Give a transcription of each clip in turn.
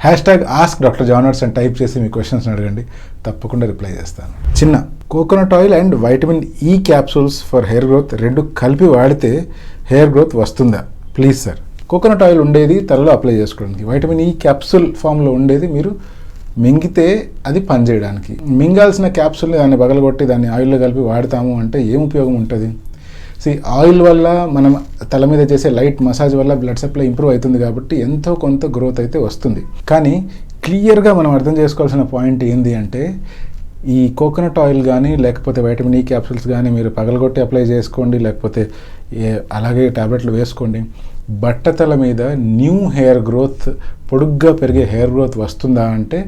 #AskDrJohnwatts అని type చేసి మీ questions అడగండి, తప్పకుండా రిప్లై చేస్తాను. చిన్న coconut oil and vitamin E capsules for hair growth రెండు కలిపి వాడితే హెయిర్ గ్రోత్ వస్తుందా? Please sir. కోకోనట్ ఆయిల్ ఉండేది తలలో అప్లై చేసుకోవడానికి, వైటమిన్ ఈ క్యాప్సూల్ ఫామ్లో ఉండేది మీరు మింగితే అది పనిచేయడానికి. మింగాల్సిన క్యాప్సూల్ని దాన్ని పగలగొట్టి దాన్ని ఆయిల్లో కలిపి వాడతాము అంటే ఏం ఉపయోగం ఉంటుంది? ఆయిల్ వల్ల మనం తల మీద చేసే లైట్ మసాజ్ వల్ల బ్లడ్ సప్లై ఇంప్రూవ్ అవుతుంది కాబట్టి ఎంతో కొంత గ్రోత్ అయితే వస్తుంది. కానీ క్లియర్గా మనం అర్థం చేసుకోవాల్సిన పాయింట్ ఏంటి అంటే, ఈ కోకోనట్ ఆయిల్ కానీ లేకపోతే వైటమిన్ ఈ క్యాప్సూల్స్ కానీ మీరు పగలగొట్టి అప్లై చేసుకోండి, లేకపోతే అలాగే టాబ్లెట్లు వేసుకోండి, బట్టతల మీద న్యూ హెయిర్ గ్రోత్, పొడుగ్గా పెరిగే హెయిర్ గ్రోత్ వస్తుందా అంటే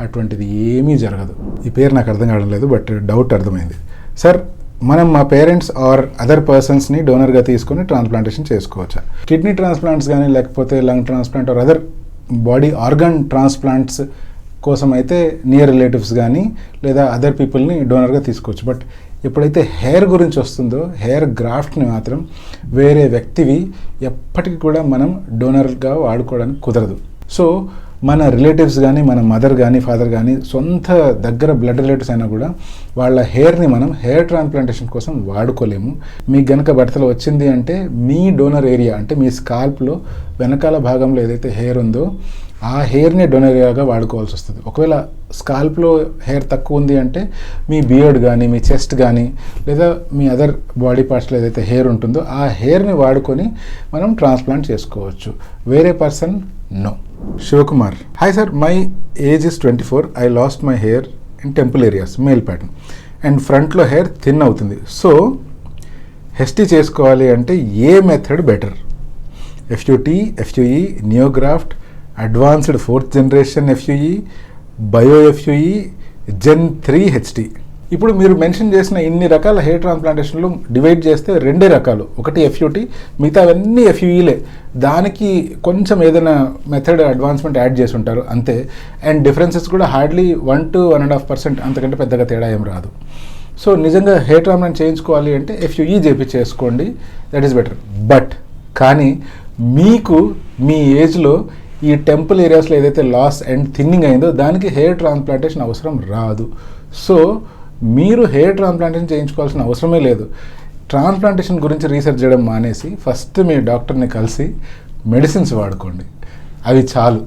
అటువంటిది ఏమీ జరగదు. ఈ పేరు నాకు అర్థం కావడం లేదు, బట్ డౌట్ అర్థమైంది. సార్, మనం మా పేరెంట్స్ ఆర్ అదర్ పర్సన్స్ని డోనర్గా తీసుకొని ట్రాన్స్ప్లాంటేషన్ చేసుకోవచ్చా? కిడ్నీ ట్రాన్స్ప్లాంట్స్ కానీ లేకపోతే lung transplant or other body organ transplants కోసం అయితే నియర్ రిలేటివ్స్ కానీ లేదా అదర్ పీపుల్ని డోనర్గా తీసుకోవచ్చు. బట్ ఎప్పుడైతే హెయిర్ గురించి వస్తుందో హెయిర్ గ్రాఫ్ట్ని మాత్రం వేరే వ్యక్తివి ఎప్పటికీ కూడా మనం డోనర్గా వాడుకోవడానికి కుదరదు. సో మన రిలేటివ్స్ కానీ మన మదర్ కానీ ఫాదర్ కానీ సొంత దగ్గర బ్లడ్ రిలేటివ్స్ అయినా కూడా వాళ్ళ హెయిర్ని మనం హెయిర్ ట్రాన్స్ప్లాంటేషన్ కోసం వాడుకోలేము. మీకు గనక బట్టలు వచ్చింది అంటే మీ డోనర్ ఏరియా అంటే మీ స్కాల్ప్లో వెనకాల భాగంలో ఏదైతే హెయిర్ ఉందో ఆ హెయిర్ని డోనర్ ఏరియాగా వాడుకోవాల్సి వస్తుంది. ఒకవేళ స్కాల్ప్లో హెయిర్ తక్కువ ఉంది అంటే మీ బియర్డ్ కానీ మీ చెస్ట్ కానీ లేదా మీ అదర్ బాడీ పార్ట్స్లో ఏదైతే హెయిర్ ఉంటుందో ఆ హెయిర్ని వాడుకొని మనం ట్రాన్స్ప్లాంట్ చేసుకోవచ్చు. వేరే person no. Shivakumar, hi sir, my age is 24. I lost my hair in temple areas, male pattern, and ఫ్రంట్లో హెయిర్ థిన్ అవుతుంది. సో హెస్టీ చేసుకోవాలి అంటే ఏ method better? FUT, FUE, neograft, advanced 4th generation FUE, bio FUE, Gen 3 HT. ఇప్పుడు మీరు mention చేసిన ఇన్ని రకాల హెయిర్ ట్రాన్స్ప్లాంటేషన్లు డివైడ్ చేస్తే రెండే రకాలు, ఒకటి FUT, మిగతా అవన్నీ FUEలే. దానికి కొంచెం ఏదైనా మెథడ్ అడ్వాన్స్మెంట్ యాడ్ చేసి ఉంటారు అంతే. అండ్ డిఫరెన్సెస్ కూడా హార్డ్లీ 1 to 1.5%, అంతకంటే పెద్దగా తేడా ఏం రాదు. సో నిజంగా హెయిర్ ట్రాన్స్ప్లాంట్ చేయించుకోవాలి అంటే FUE చేసుకోండి, దట్ ఈస్ బెటర్. బట్ కానీ మీకు మీ ఏజ్లో ఈ టెంపుల్ ఏరియాస్లో ఏదైతే లాస్ అండ్ థిన్నింగ్ అయిందో దానికి హెయిర్ ట్రాన్స్ప్లాంటేషన్ అవసరం రాదు. సో మీరు హెయిర్ ట్రాన్స్ప్లాంటేషన్ చేయించుకోవాల్సిన అవసరమే లేదు. ట్రాన్స్ప్లాంటేషన్ గురించి రీసెర్చ్ చేయడం మానేసి ఫస్ట్ మీ డాక్టర్ని కలిసి మెడిసిన్స్ వాడుకోండి, అవి చాలు.